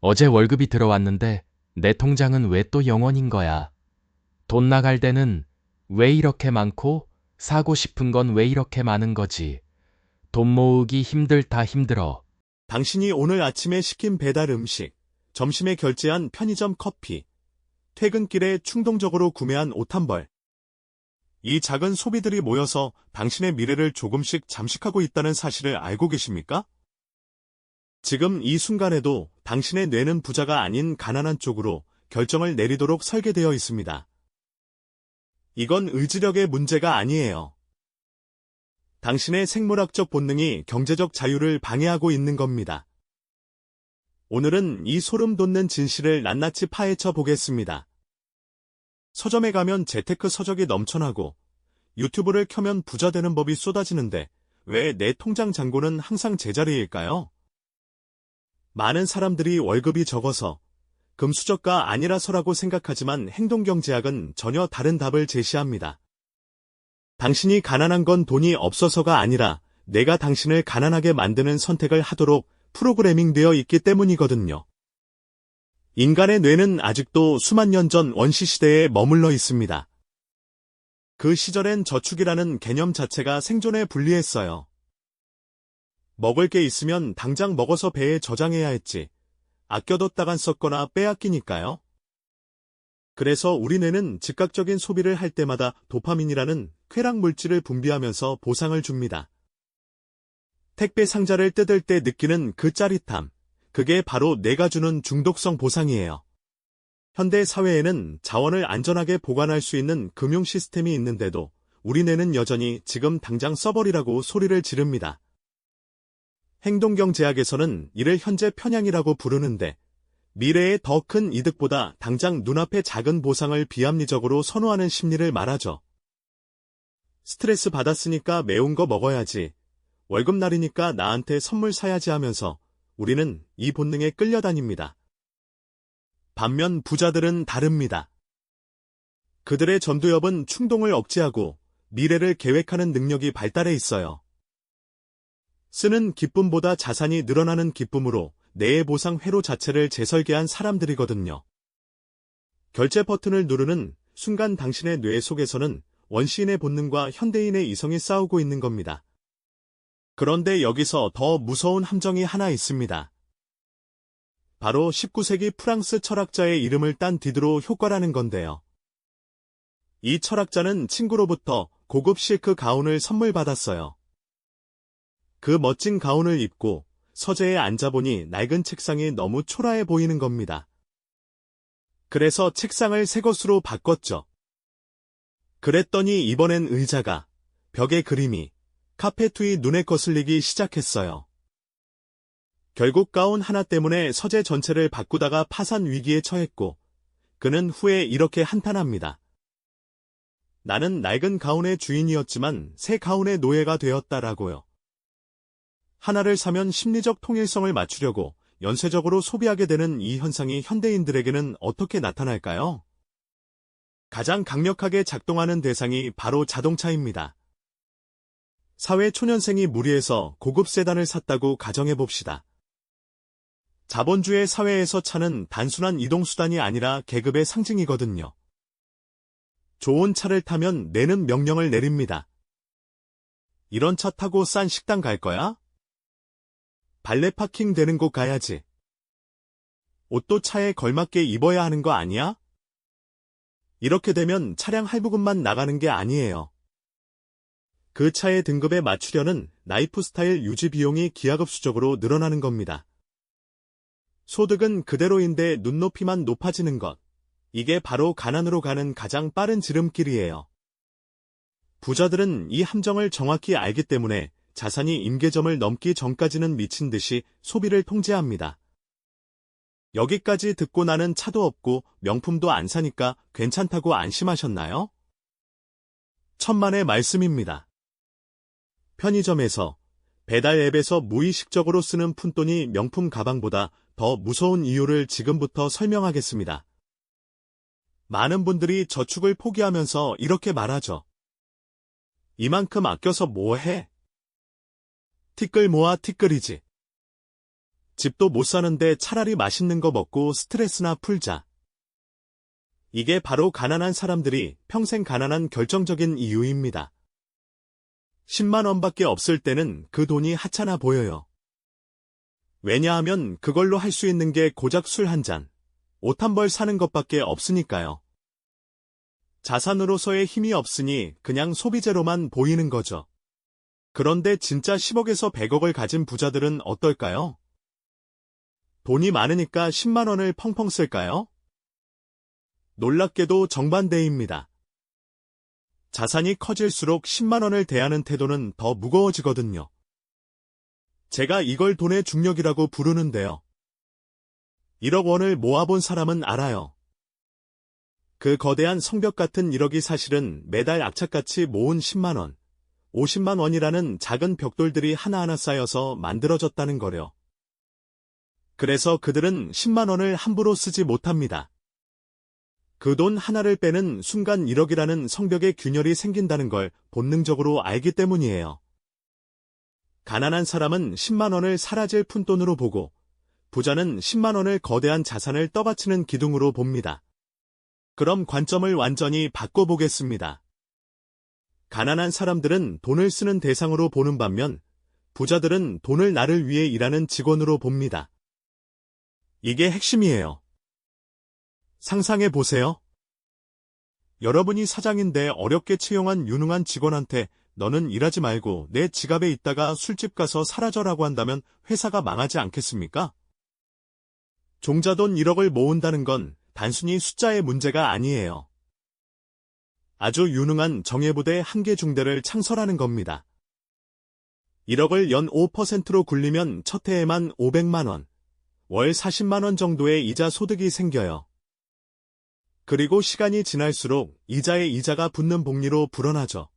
어제 월급이 들어왔는데 내 통장은 왜 또 0원인 거야? 돈 나갈 때는 왜 이렇게 많고 사고 싶은 건 왜 이렇게 많은 거지? 돈 모으기 힘들다 힘들어. 당신이 오늘 아침에 시킨 배달 음식, 점심에 결제한 편의점 커피, 퇴근길에 충동적으로 구매한 옷 한 벌. 이 작은 소비들이 모여서 당신의 미래를 조금씩 잠식하고 있다는 사실을 알고 계십니까? 지금 이 순간에도 당신의 뇌는 부자가 아닌 가난한 쪽으로 결정을 내리도록 설계되어 있습니다. 이건 의지력의 문제가 아니에요. 당신의 생물학적 본능이 경제적 자유를 방해하고 있는 겁니다. 오늘은 이 소름 돋는 진실을 낱낱이 파헤쳐 보겠습니다. 서점에 가면 재테크 서적이 넘쳐나고 유튜브를 켜면 부자 되는 법이 쏟아지는데 왜 내 통장 잔고는 항상 제자리일까요? 많은 사람들이 월급이 적어서 금수저가 아니라서라고 생각하지만 행동경제학은 전혀 다른 답을 제시합니다. 당신이 가난한 건 돈이 없어서가 아니라 내가 당신을 가난하게 만드는 선택을 하도록 프로그래밍 되어 있기 때문이거든요. 인간의 뇌는 아직도 수만 년 전 원시시대에 머물러 있습니다. 그 시절엔 저축이라는 개념 자체가 생존에 불리했어요. 먹을 게 있으면 당장 먹어서 배에 저장해야 했지. 아껴뒀다간 썼거나 빼앗기니까요. 그래서 우리 뇌는 즉각적인 소비를 할 때마다 도파민이라는 쾌락 물질을 분비하면서 보상을 줍니다. 택배 상자를 뜯을 때 느끼는 그 짜릿함, 그게 바로 뇌가 주는 중독성 보상이에요. 현대 사회에는 자원을 안전하게 보관할 수 있는 금융 시스템이 있는데도 우리 뇌는 여전히 지금 당장 써버리라고 소리를 지릅니다. 행동경제학에서는 이를 현재 편향이라고 부르는데 미래의 더 큰 이득보다 당장 눈앞의 작은 보상을 비합리적으로 선호하는 심리를 말하죠. 스트레스 받았으니까 매운 거 먹어야지. 월급날이니까 나한테 선물 사야지 하면서 우리는 이 본능에 끌려다닙니다. 반면 부자들은 다릅니다. 그들의 전두엽은 충동을 억제하고 미래를 계획하는 능력이 발달해 있어요. 쓰는 기쁨보다 자산이 늘어나는 기쁨으로 뇌의 보상 회로 자체를 재설계한 사람들이거든요. 결제 버튼을 누르는 순간 당신의 뇌 속에서는 원시인의 본능과 현대인의 이성이 싸우고 있는 겁니다. 그런데 여기서 더 무서운 함정이 하나 있습니다. 바로 19세기 프랑스 철학자의 이름을 딴 디드로 효과라는 건데요. 이 철학자는 친구로부터 고급 실크 가운을 선물 받았어요. 그 멋진 가운을 입고 서재에 앉아보니 낡은 책상이 너무 초라해 보이는 겁니다. 그래서 책상을 새 것으로 바꿨죠. 그랬더니 이번엔 의자가, 벽의 그림이, 카페트이 눈에 거슬리기 시작했어요. 결국 가운 하나 때문에 서재 전체를 바꾸다가 파산 위기에 처했고 그는 후에 이렇게 한탄합니다. 나는 낡은 가운의 주인이었지만 새 가운의 노예가 되었다라고요. 하나를 사면 심리적 통일성을 맞추려고 연쇄적으로 소비하게 되는 이 현상이 현대인들에게는 어떻게 나타날까요? 가장 강력하게 작동하는 대상이 바로 자동차입니다. 사회 초년생이 무리해서 고급 세단을 샀다고 가정해봅시다. 자본주의 사회에서 차는 단순한 이동수단이 아니라 계급의 상징이거든요. 좋은 차를 타면 뇌는 명령을 내립니다. 이런 차 타고 싼 식당 갈 거야? 발레 파킹 되는 곳 가야지. 옷도 차에 걸맞게 입어야 하는 거 아니야? 이렇게 되면 차량 할부금만 나가는 게 아니에요. 그 차의 등급에 맞추려는 라이프 스타일 유지 비용이 기하급수적으로 늘어나는 겁니다. 소득은 그대로인데 눈높이만 높아지는 것. 이게 바로 가난으로 가는 가장 빠른 지름길이에요. 부자들은 이 함정을 정확히 알기 때문에 자산이 임계점을 넘기 전까지는 미친 듯이 소비를 통제합니다. 여기까지 듣고 나는 차도 없고 명품도 안 사니까 괜찮다고 안심하셨나요? 천만의 말씀입니다. 편의점에서, 배달 앱에서 무의식적으로 쓰는 푼돈이 명품 가방보다 더 무서운 이유를 지금부터 설명하겠습니다. 많은 분들이 저축을 포기하면서 이렇게 말하죠. 이만큼 아껴서 뭐 해? 티끌 모아 티끌이지. 집도 못 사는데 차라리 맛있는 거 먹고 스트레스나 풀자. 이게 바로 가난한 사람들이 평생 가난한 결정적인 이유입니다. 10만 원밖에 없을 때는 그 돈이 하찮아 보여요. 왜냐하면 그걸로 할 수 있는 게 고작 술 한 잔, 옷 한 벌 사는 것밖에 없으니까요. 자산으로서의 힘이 없으니 그냥 소비재로만 보이는 거죠. 그런데 진짜 10억에서 100억을 가진 부자들은 어떨까요? 돈이 많으니까 10만 원을 펑펑 쓸까요? 놀랍게도 정반대입니다. 자산이 커질수록 10만 원을 대하는 태도는 더 무거워지거든요. 제가 이걸 돈의 중력이라고 부르는데요. 1억 원을 모아본 사람은 알아요. 그 거대한 성벽 같은 1억이 사실은 매달 악착같이 모은 10만 원, 50만 원이라는 작은 벽돌들이 하나하나 쌓여서 만들어졌다는 거려. 그래서 그들은 10만 원을 함부로 쓰지 못합니다. 그 돈 하나를 빼는 순간 1억이라는 성벽의 균열이 생긴다는 걸 본능적으로 알기 때문이에요. 가난한 사람은 10만 원을 사라질 푼돈으로 보고, 부자는 10만 원을 거대한 자산을 떠받치는 기둥으로 봅니다. 그럼 관점을 완전히 바꿔보겠습니다. 가난한 사람들은 돈을 쓰는 대상으로 보는 반면, 부자들은 돈을 나를 위해 일하는 직원으로 봅니다. 이게 핵심이에요. 상상해보세요. 여러분이 사장인데 어렵게 채용한 유능한 직원한테 너는 일하지 말고 내 지갑에 있다가 술집 가서 사라져라고 한다면 회사가 망하지 않겠습니까? 종자돈 1억을 모은다는 건 단순히 숫자의 문제가 아니에요. 아주 유능한 정예부대 한 개 중대를 창설하는 겁니다. 1억을 연 5%로 굴리면 첫 해에만 500만 원, 월 40만 원 정도의 이자 소득이 생겨요. 그리고 시간이 지날수록 이자에 이자가 붙는 복리로 불어나죠.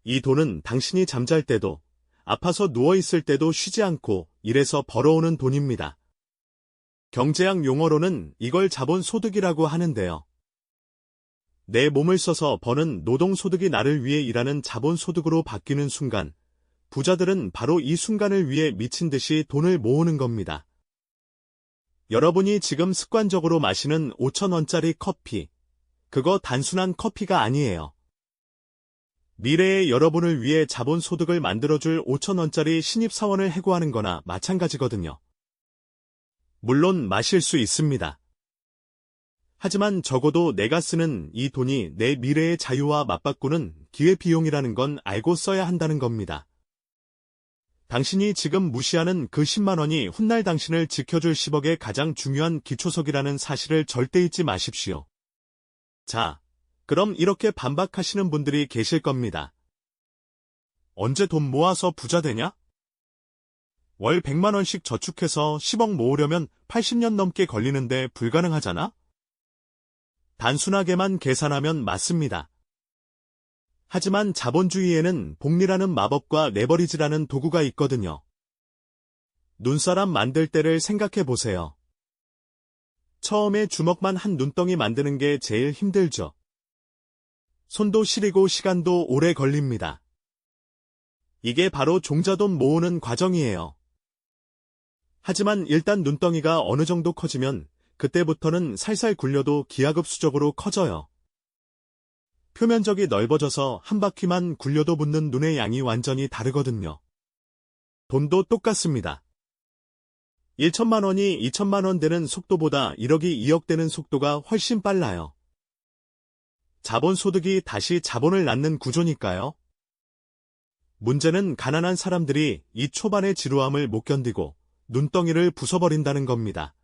이 돈은 당신이 잠잘 때도, 아파서 누워있을 때도 쉬지 않고 일해서 벌어오는 돈입니다. 경제학 용어로는 이걸 자본소득이라고 하는데요. 내 몸을 써서 버는 노동소득이 나를 위해 일하는 자본소득으로 바뀌는 순간, 부자들은 바로 이 순간을 위해 미친 듯이 돈을 모으는 겁니다. 여러분이 지금 습관적으로 마시는 5,000원짜리 커피, 그거 단순한 커피가 아니에요. 미래의 여러분을 위해 자본소득을 만들어줄 5,000원짜리 신입사원을 해고하는 거나 마찬가지거든요. 물론 마실 수 있습니다. 하지만 적어도 내가 쓰는 이 돈이 내 미래의 자유와 맞바꾸는 기회비용이라는 건 알고 써야 한다는 겁니다. 당신이 지금 무시하는 그 10만 원이 훗날 당신을 지켜줄 10억의 가장 중요한 기초석이라는 사실을 절대 잊지 마십시오. 자, 그럼 이렇게 반박하시는 분들이 계실 겁니다. 언제 돈 모아서 부자 되냐? 월 100만 원씩 저축해서 10억 모으려면 80년 넘게 걸리는데 불가능하잖아? 단순하게만 계산하면 맞습니다. 하지만 자본주의에는 복리라는 마법과 레버리지라는 도구가 있거든요. 눈사람 만들 때를 생각해 보세요. 처음에 주먹만 한 눈덩이 만드는 게 제일 힘들죠. 손도 시리고 시간도 오래 걸립니다. 이게 바로 종자돈 모으는 과정이에요. 하지만 일단 눈덩이가 어느 정도 커지면 그때부터는 살살 굴려도 기하급수적으로 커져요. 표면적이 넓어져서 한 바퀴만 굴려도 붙는 눈의 양이 완전히 다르거든요. 돈도 똑같습니다. 1천만 원이 2천만 원 되는 속도보다 1억이 2억 되는 속도가 훨씬 빨라요. 자본소득이 다시 자본을 낳는 구조니까요. 문제는 가난한 사람들이 이 초반의 지루함을 못 견디고 눈덩이를 부숴버린다는 겁니다.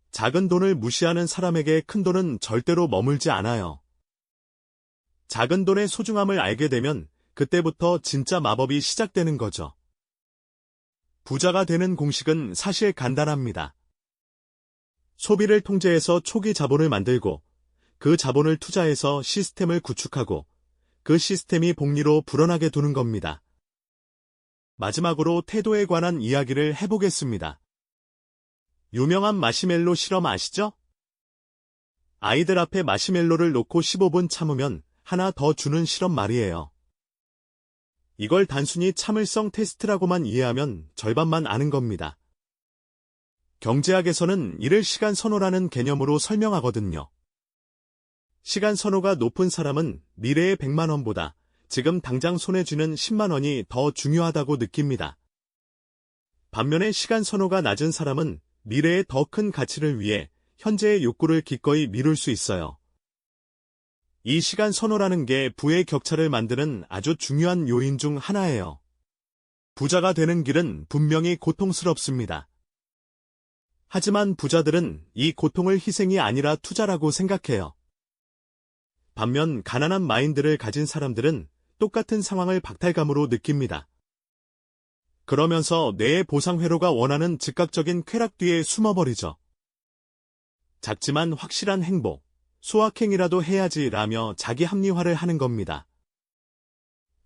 작은 돈을 무시하는 사람에게 큰 돈은 절대로 머물지 않아요. 작은 돈의 소중함을 알게 되면 그때부터 진짜 마법이 시작되는 거죠. 부자가 되는 공식은 사실 간단합니다. 소비를 통제해서 초기 자본을 만들고 그 자본을 투자해서 시스템을 구축하고 그 시스템이 복리로 불어나게 두는 겁니다. 마지막으로 태도에 관한 이야기를 해보겠습니다. 유명한 마시멜로 실험 아시죠? 아이들 앞에 마시멜로를 놓고 15분 참으면 하나 더 주는 실험 말이에요. 이걸 단순히 참을성 테스트라고만 이해하면 절반만 아는 겁니다. 경제학에서는 이를 시간 선호라는 개념으로 설명하거든요. 시간 선호가 높은 사람은 미래의 100만 원보다 지금 당장 손에 쥐는 10만 원이 더 중요하다고 느낍니다. 반면에 시간 선호가 낮은 사람은 미래의 더 큰 가치를 위해 현재의 욕구를 기꺼이 미룰 수 있어요. 이 시간 선호라는 게 부의 격차를 만드는 아주 중요한 요인 중 하나예요. 부자가 되는 길은 분명히 고통스럽습니다. 하지만 부자들은 이 고통을 희생이 아니라 투자라고 생각해요. 반면 가난한 마인드를 가진 사람들은 똑같은 상황을 박탈감으로 느낍니다. 그러면서 뇌의 보상회로가 원하는 즉각적인 쾌락 뒤에 숨어버리죠. 작지만 확실한 행복, 소확행이라도 해야지 라며 자기 합리화를 하는 겁니다.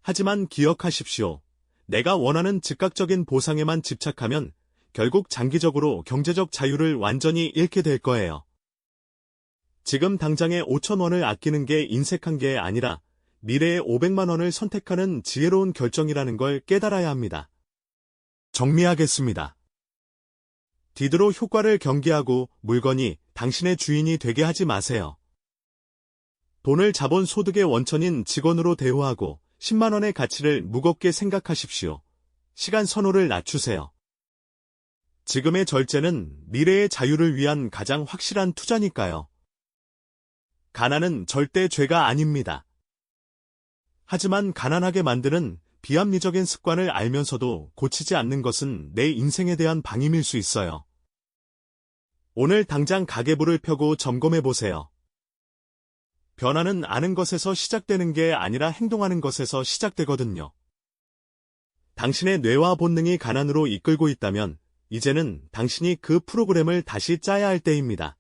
하지만 기억하십시오. 내가 원하는 즉각적인 보상에만 집착하면 결국 장기적으로 경제적 자유를 완전히 잃게 될 거예요. 지금 당장에 5천 원을 아끼는 게 인색한 게 아니라 미래의 500만 원을 선택하는 지혜로운 결정이라는 걸 깨달아야 합니다. 정리하겠습니다. 디드로 효과를 경계하고 물건이 당신의 주인이 되게 하지 마세요. 돈을 자본 소득의 원천인 직원으로 대우하고 10만 원의 가치를 무겁게 생각하십시오. 시간 선호를 낮추세요. 지금의 절제는 미래의 자유를 위한 가장 확실한 투자니까요. 가난은 절대 죄가 아닙니다. 하지만 가난하게 만드는 비합리적인 습관을 알면서도 고치지 않는 것은 내 인생에 대한 방임일 수 있어요. 오늘 당장 가계부를 펴고 점검해보세요. 변화는 아는 것에서 시작되는 게 아니라 행동하는 것에서 시작되거든요. 당신의 뇌와 본능이 가난으로 이끌고 있다면 이제는 당신이 그 프로그램을 다시 짜야 할 때입니다.